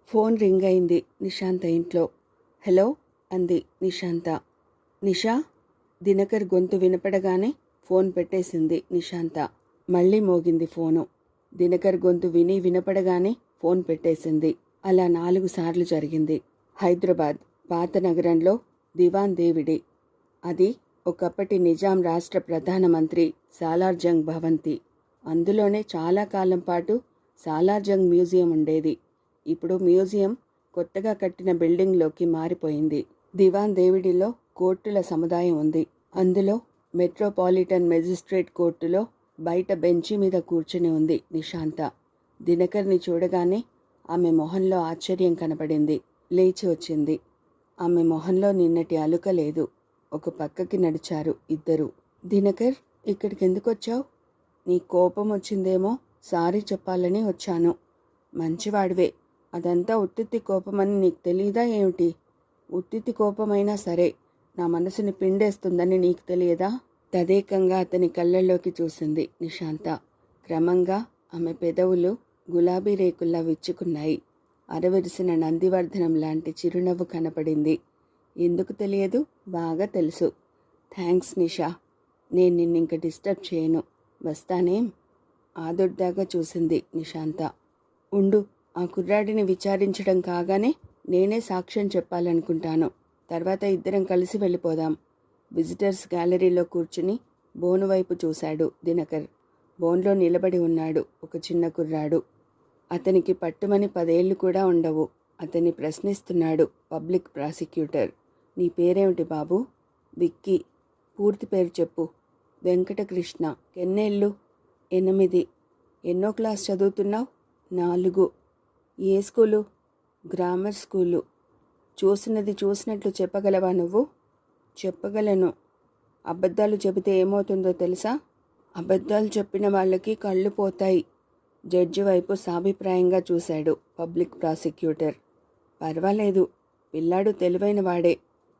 Phone ring అయింది నిశాంత ఇంట్లో. Hello అంది నిశాంత. నిషా? దినకర్ గొంతు వినపడగానే ఫోన్ పెట్టేసింది నిశాంత. మళ్ళీ మోగింది ఫోను. దినకర్ గొంతు వినపడగానే ఫోన్ పెట్టేసింది. అలా 4 సార్లు జరిగింది. హైదరాబాద్ పాత నగరంలో దివాన్ దేవిడి. అది ఒకప్పటి నిజాం రాష్ట్ర ప్రధానమంత్రి సాలార్జంగ్ భవంతి. అందులోనే చాలా కాలం పాటు సాలార్జంగ్ మ్యూజియం ఉండేది. ఇప్పుడు మ్యూజియం కొత్తగా కట్టిన బిల్డింగ్లోకి మారిపోయింది. దివాన్ దేవిడిలో కోర్టుల సముదాయం ఉంది. అందులో మెట్రోపాలిటన్ మెజిస్ట్రేట్ కోర్టులో బయట బెంచి మీద కూర్చుని ఉంది నిశాంత. దినకర్ని చూడగానే ఆమె మొహంలో ఆశ్చర్యం కనపడింది. లేచి వచ్చింది. ఆమె మొహంలో నిన్నటి అలుక లేదు. ఒక పక్కకి నడిచారు ఇద్దరు. దినకర్, ఇక్కడికి ఎందుకు వచ్చావు? నీ కోపం వచ్చిందేమో, సారీ చెప్పాలని వచ్చాను. మంచివాడివే. అదంతా ఉత్తిత్తి కోపమని నీకు తెలీదా ఏమిటి? ఉత్తిత్తి కోపమైనా సరే నా మనసుని పిండేస్తుందని నీకు తెలియదా? తదేకంగా అతని కళ్ళల్లోకి చూసింది నిశాంత. క్రమంగా ఆమె పెదవులు గులాబీ రేకుల్లా విచ్చుకున్నాయి. అరవిరిసిన నందివర్ధనం లాంటి చిరునవ్వు కనపడింది. ఎందుకు తెలియదు? బాగా తెలుసు. థ్యాంక్స్ నిషా. నేను నిన్నింక డిస్టర్బ్ చేయను. వస్తానేం? ఆదుర్దాగా చూసింది నిశాంత. ఉండు, ఆ కుర్రాడిని విచారించడం కాగానే నేనే సాక్ష్యం చెప్పాలనుకుంటాను. తర్వాత ఇద్దరం కలిసి వెళ్ళిపోదాం. విజిటర్స్ గ్యాలరీలో కూర్చుని బోను వైపు చూశాడు దినకర్. బోన్లో నిలబడి ఉన్నాడు ఒక చిన్న కుర్రాడు. అతనికి పట్టుమని 10 ఏళ్లు కూడా ఉండవు. అతన్ని ప్రశ్నిస్తున్నాడు పబ్లిక్ ప్రాసిక్యూటర్. నీ పేరేమిటి బాబు? విక్కీ. పూర్తి పేరు చెప్పు. వెంకటకృష్ణ. ఎన్నేళ్ళు? 8. ఎన్నో క్లాస్ చదువుతున్నావు? 4. ఏ స్కూలు? Grammar school. చూసినది చూసినట్లు చెప్పగలవా నువ్వు? చెప్పగలను. అబద్ధాలు చెబితే ఏమవుతుందో తెలుసా? అబద్ధాలు చెప్పిన వాళ్ళకి కళ్ళు పోతాయి. జడ్జి వైపు సాభిప్రాయంగా చూశాడు పబ్లిక్ ప్రాసిక్యూటర్. పర్వాలేదు, పిల్లాడు తెలివైన వాడే.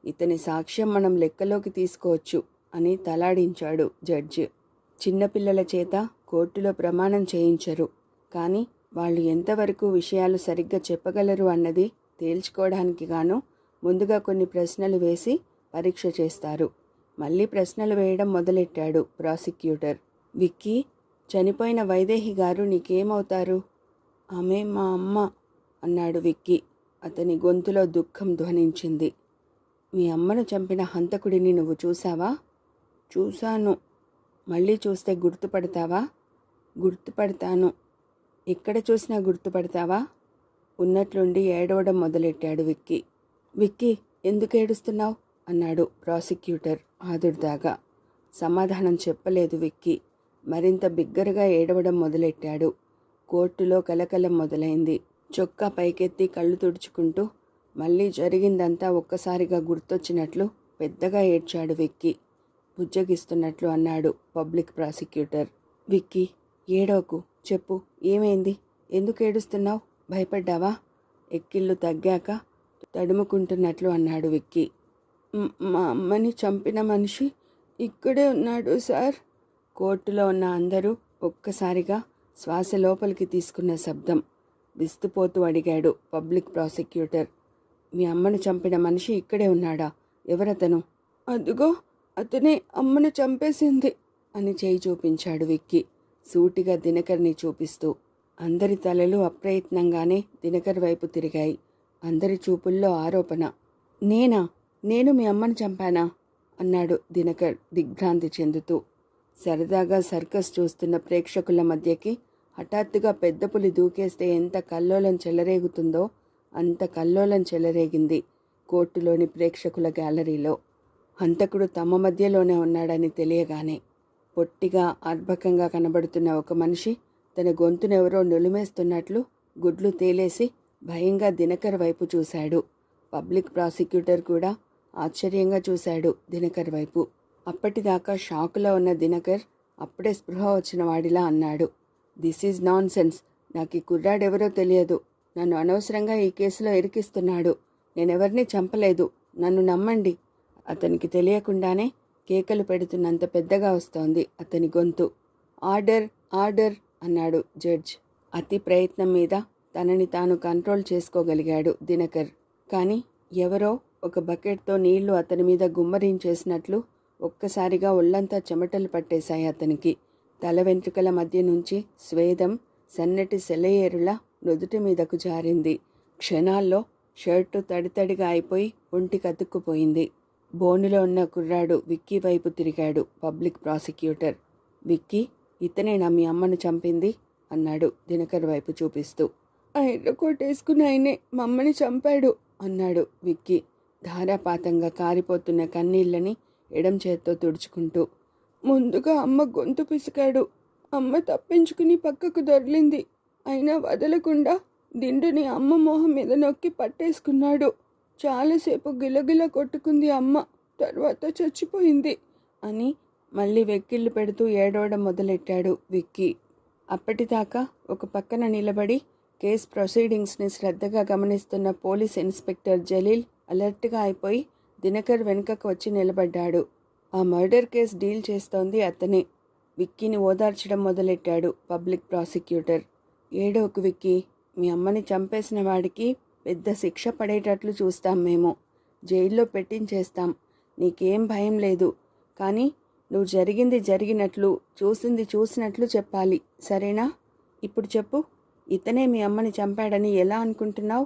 ఇతని సాక్ష్యం మనం లెక్కలోకి తీసుకోవచ్చు అని తలాడించాడు జడ్జి. చిన్నపిల్లల చేత కోర్టులో ప్రమాణం చేయించరు. కానీ వాళ్ళు ఎంతవరకు విషయాలు సరిగ్గా చెప్పగలరు అన్నది తేల్చుకోవడానికి గాను ముందుగా కొన్ని ప్రశ్నలు వేసి పరీక్ష చేస్తారు. మళ్ళీ ప్రశ్నలు వేయడం మొదలెట్టాడు ప్రాసిక్యూటర్. విక్కీ, చనిపోయిన వైదేహి గారు నీకేమవుతారు? ఆమె మా అమ్మ అన్నాడు విక్కీ. అతని గొంతులో దుఃఖం ధ్వనించింది. మీ అమ్మను చంపిన హంతకుడిని నువ్వు చూసావా? చూశాను. మళ్ళీ చూస్తే గుర్తుపడతావా? గుర్తుపడతాను. ఎక్కడ చూసినా గుర్తుపడతావా? ఉన్నట్లుండి ఏడవడం మొదలెట్టాడు విక్కీ. విక్కీ, ఎందుకు ఏడుస్తున్నావు అన్నాడు ప్రాసిక్యూటర్ ఆదుర్దాగా. సమాధానం చెప్పలేదు విక్కీ. మరింత బిగ్గరగా ఏడవడం మొదలెట్టాడు. కోర్టులో కలకలం మొదలైంది. చొక్కా పైకెత్తి కళ్ళు తుడుచుకుంటూ మళ్ళీ జరిగిందంతా ఒక్కసారిగా గుర్తొచ్చినట్లు పెద్దగా ఏడ్చాడు విక్కీ. బుజ్జగిస్తున్నట్లు అన్నాడు పబ్లిక్ ప్రాసిక్యూటర్. విక్కీ, ఏడవకు. చెప్పు, ఏమైంది? ఎందుకు ఏడుస్తున్నావు? భయపడ్డావా? ఎక్కిళ్ళు తగ్గాక తడుముకుంటున్నట్లు అన్నాడు విక్కీ. మా అమ్మని చంపిన మనిషి ఇక్కడే ఉన్నాడు సార్. కోర్టులో ఉన్న అందరూ ఒక్కసారిగా శ్వాస లోపలికి తీసుకున్న శబ్దం. విస్తుపోతూ అడిగాడు పబ్లిక్ ప్రాసిక్యూటర్. మీ అమ్మను చంపిన మనిషి ఇక్కడే ఉన్నాడా? ఎవరతను? అదుగో, అతనే అమ్మను చంపేసింది అని చేయి చూపించాడు విక్కీ, సూటిగా దినకర్ని చూపిస్తూ. అందరి తలలు అప్రయత్నంగానే దినకర్ వైపు తిరిగాయి. అందరి చూపుల్లో ఆరోపణ. నేను మీ అమ్మను చంపానా? అన్నాడు దినకర్ దిగ్భ్రాంతి చెందుతూ. సరదాగా సర్కస్ చూస్తున్న ప్రేక్షకుల మధ్యకి హఠాత్తుగా పెద్ద పులి దూకేస్తే ఎంత కల్లోలం చెలరేగుతుందో అంత కల్లోలం చెలరేగింది కోర్టులోని ప్రేక్షకుల గ్యాలరీలో. హంతకుడు తమ మధ్యలోనే ఉన్నాడని తెలియగానే పొట్టిగా అర్భకంగా కనబడుతున్న ఒక మనిషి తన గొంతునెవరో నులిమేస్తున్నట్లు గుడ్లు తేలేసి భయంగా దినకర్ వైపు చూశాడు. పబ్లిక్ ప్రాసిక్యూటర్ కూడా ఆశ్చర్యంగా చూశాడు దినకర్ వైపు. అప్పటిదాకా షాకులో ఉన్న దినకర్ అప్పుడే స్పృహ వచ్చిన వాడిలా అన్నాడు. This is non sense. నాకు ఈ కుర్రాడెవరో తెలియదు. నన్ను అనవసరంగా ఈ కేసులో ఇరికిస్తున్నాడు. నేనెవరిని చంపలేదు. నన్ను నమ్మండి. అతనికి తెలియకుండానే కేకలు పెడుతున్నంత పెద్దగా వస్తోంది అతని గొంతు. ఆర్డర్, ఆర్డర్ అన్నాడు జడ్జ్. అతి ప్రయత్నం మీద తనని తాను కంట్రోల్ చేసుకోగలిగాడు దినకర్. కానీ ఎవరో ఒక బకెట్తో నీళ్లు అతని మీద గుమ్మరించేసినట్లు ఒక్కసారిగా ఒళ్లంతా చెమటలు పట్టేశాయి అతనికి. తల వెంట్రుకల మధ్య నుంచి స్వేదం సన్నటి సెలయేరులా నుదుటి మీదకు జారింది. క్షణాల్లో షర్టు తడితడిగా అయిపోయి ఒంటి కతుక్కుపోయింది. బోనులో ఉన్న కుర్రాడు విక్కీ వైపు తిరిగాడు పబ్లిక్ ప్రాసిక్యూటర్. విక్కీ, ఇతనేనా మీ అమ్మను చంపింది అన్నాడు దినకర్ వైపు చూపిస్తూ. ఆ ఎర్రకోటేసుకుని ఆయనే మమ్మని చంపాడు అన్నాడు విక్కీ ధారాపాతంగా కారిపోతున్న కన్నీళ్ళని ఎడం చేత్తో తుడుచుకుంటూ. ముందుగా అమ్మ గొంతు పిసికాడు. అమ్మ తప్పించుకుని పక్కకు దొర్లింది. అయినా వదలకుండా దిండుని అమ్మ మొహం మీద నొక్కి పట్టేసుకున్నాడు. చాలాసేపు గిలగిల కొట్టుకుంది అమ్మ. తర్వాత చచ్చిపోయింది అని మళ్ళీ వెక్కిళ్ళు పెడుతూ ఏడవడం మొదలెట్టాడు విక్కీ. అప్పటిదాకా ఒక పక్కన నిలబడి కేస్ ప్రొసీడింగ్స్ని శ్రద్ధగా గమనిస్తున్న పోలీస్ ఇన్స్పెక్టర్ జలీల్ అలర్ట్గా అయిపోయి దినకర్ వెనుకకు వచ్చి నిలబడ్డాడు. ఆ మర్డర్ కేస్ డీల్ చేస్తోంది అతనే. విక్కీని ఓదార్చడం మొదలెట్టాడు పబ్లిక్ ప్రాసిక్యూటర్. ఏడోకు విక్కీ, మీ అమ్మని చంపేసిన వాడికి పెద్ద శిక్ష పడేటట్లు చూస్తాం మేము. జైల్లో పెట్టించేస్తాం. నీకేం భయం లేదు. కానీ నువ్వు జరిగింది జరిగినట్లు, చూసింది చూసినట్లు చెప్పాలి, సరేనా? ఇప్పుడు చెప్పు, ఇతనే మీ అమ్మని చంపాడని ఎలా అనుకుంటున్నావు?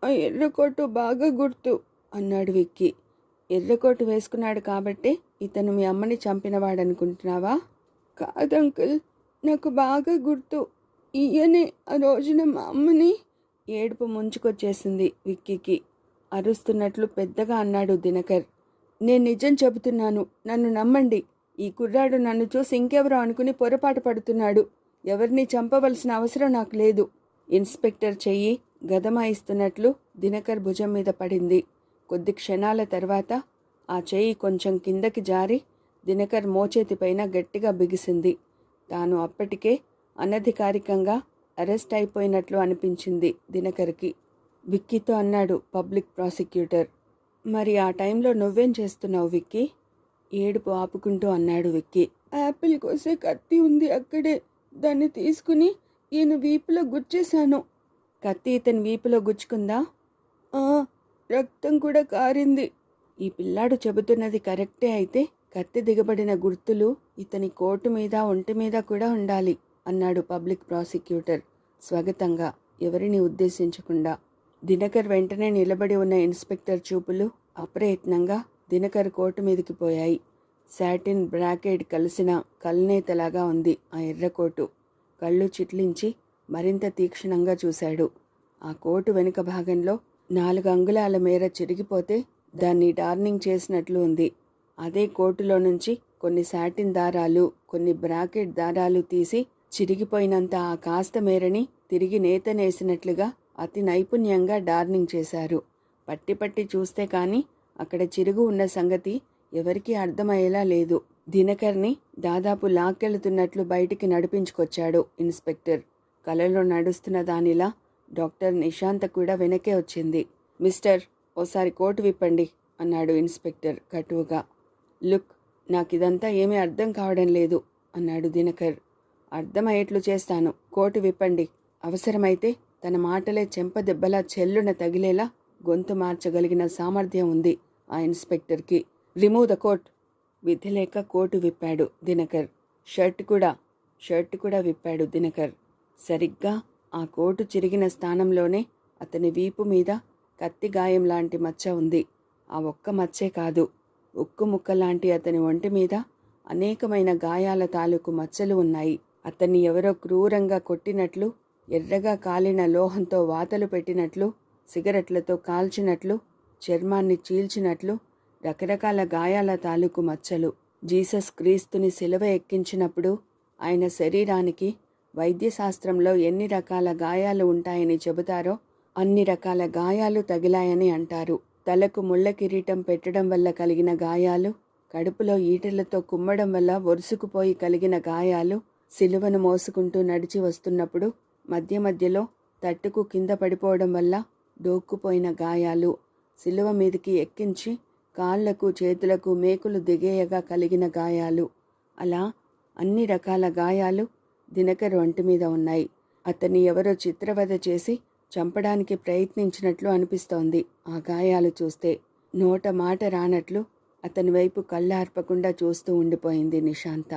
ఆ ఎర్రకోటు బాగా గుర్తు అన్నాడు విక్కీ. ఎర్రకోటు వేసుకున్నాడు కాబట్టే ఇతను మీ అమ్మని చంపినవాడనుకుంటున్నావా? కాదంకుల్, నాకు బాగా గుర్తు. ఈయనే ఆ రోజున మా అమ్మని. ఏడుపు ముంచుకొచ్చేసింది విక్కీకి. అరుస్తున్నట్లు పెద్దగా అన్నాడు దినకర్. నేను నిజం చెబుతున్నాను, నన్ను నమ్మండి. ఈ కుర్రాడు నన్ను చూసి ఇంకెవరో అనుకుని పొరపాటు పడుతున్నాడు. ఎవరిని చంపవలసిన అవసరం నాకు లేదు. ఇన్స్పెక్టర్ చెయ్యి గదమాయిస్తున్నట్లు దినకర్ భుజం మీద పడింది. కొద్ది క్షణాల తర్వాత ఆ చెయ్యి కొంచెం కిందకి జారి దినకర్ మోచేతిపైన గట్టిగా బిగిసింది. తాను అప్పటికే అనధికారికంగా అరెస్ట్ అయిపోయినట్లు అనిపించింది దినకర్కి. విక్కీతో అన్నాడు పబ్లిక్ ప్రాసిక్యూటర్. మరి ఆ టైంలో నువ్వేం చేస్తున్నావు విక్కీ? ఏడుపు ఆపుకుంటూ అన్నాడు విక్కీ. యాపిల్ కోసే కత్తి ఉంది అక్కడే. దాన్ని తీసుకుని ఈయన వీపులో గుచ్చేశాను. కత్తి ఇతని వీపులో గుచ్చుకుందా? రక్తం కూడా కారింది. ఈ పిల్లాడు చెబుతున్నది కరెక్టే అయితే కత్తి దిగబడిన గుర్తులు ఇతని కోటు మీద ఒంటి మీద కూడా ఉండాలి అన్నాడు పబ్లిక్ ప్రాసిక్యూటర్ స్వాగతంగా, ఎవరిని ఉద్దేశించకుండా. దినకర్ వెంటనే నిలబడి ఉన్న ఇన్స్పెక్టర్ చూపులు అప్రయత్నంగా దినకర్ కోటు మీదకి పోయాయి. శాటిన్ బ్రాకెట్ కలిసిన కల్నేతలాగా ఉంది ఆ ఎర్రకోటు. కళ్ళు చిట్లించి మరింత తీక్షణంగా చూశాడు. ఆ కోటు వెనుక భాగంలో 4 అంగుళాల మేర చిరిగిపోతే దాన్ని డార్నింగ్ చేసినట్లు ఉంది. అదే కోటులో నుంచి కొన్ని శాటిన్ దారాలు, కొన్ని బ్రాకెట్ దారాలు తీసి చిరిగిపోయినంత ఆ కాస్త మేరని తిరిగి నేతనేసినట్లుగా అతి నైపుణ్యంగా డార్నింగ్ చేశారు. పట్టి పట్టి చూస్తే కానీ అక్కడ చిరుగు ఉన్న సంగతి ఎవరికీ అర్థమయ్యేలా లేదు. దినకర్ని దాదాపు లాక్కెళ్తున్నట్లు బయటికి నడిపించుకొచ్చాడు ఇన్స్పెక్టర్. కలలో నడుస్తున్న దానిలా డాక్టర్ నిశాంత కూడా వెనకే వచ్చింది. మిస్టర్, ఓసారి కోటు విప్పండి అన్నాడు ఇన్స్పెక్టర్ కటువుగా. లుక్, నాకిదంతా ఏమీ అర్థం కావడం లేదు అన్నాడు దినకర్. అర్థమయ్యేట్లు చేస్తాను, కోటు విప్పండి. అవసరమైతే తన మాటలే చెంపదెబ్బలా చెల్లున తగిలేలా గొంతు మార్చగలిగిన సామర్థ్యం ఉంది ఆ ఇన్స్పెక్టర్కి. Remove the coat. విధి లేక కోటు విప్పాడు దినకర్. షర్ట్ కూడా విప్పాడు దినకర్. సరిగ్గా ఆ కోటు చిరిగిన స్థానంలోనే అతని వీపు మీద కత్తి గాయం లాంటి మచ్చ ఉంది. ఆ ఒక్క మచ్చే కాదు, ఉక్కు ముక్క లాంటి అతని ఒంటి మీద అనేకమైన గాయాల తాలూకు మచ్చలు ఉన్నాయి. అతన్ని ఎవరో క్రూరంగా కొట్టినట్లు, ఎర్రగా కాలిన లోహంతో వాతలు పెట్టినట్లు, సిగరెట్లతో కాల్చినట్లు, చర్మాన్ని చీల్చినట్లు రకరకాల గాయాల తాలూకు మచ్చలు. జీసస్ క్రీస్తుని సిలువ ఎక్కించినప్పుడు ఆయన శరీరానికి వైద్యశాస్త్రంలో ఎన్ని రకాల గాయాలు ఉంటాయని చెబుతారో అన్ని రకాల గాయాలు తగిలాయని అంటారు. తలకు ముళ్ళ కిరీటం పెట్టడం వల్ల కలిగిన గాయాలు, కడుపులో ఈటెలతో కుమ్మడం వల్ల ఒరుసుకుపోయి కలిగిన గాయాలు, సిలువను మోసుకుంటూ నడిచి వస్తున్నప్పుడు మధ్య మధ్యలో తట్టుకు కింద పడిపోవడం వల్ల డోక్కుపోయిన గాయాలు, సిలువ మీదికి ఎక్కించి కాళ్లకు చేతులకు మేకులు దిగేయగా కలిగిన గాయాలు, అలా అన్ని రకాల గాయాలు దినకర్ ఒంటి మీద ఉన్నాయి. అతన్ని ఎవరో చిత్రవధ చేసి చంపడానికి ప్రయత్నించినట్లు అనిపిస్తోంది. ఆ గాయాలు చూస్తే నోట మాట రానట్లు అతని వైపు కళ్ళార్పకుండా చూస్తూ ఉండిపోయింది నిశాంత.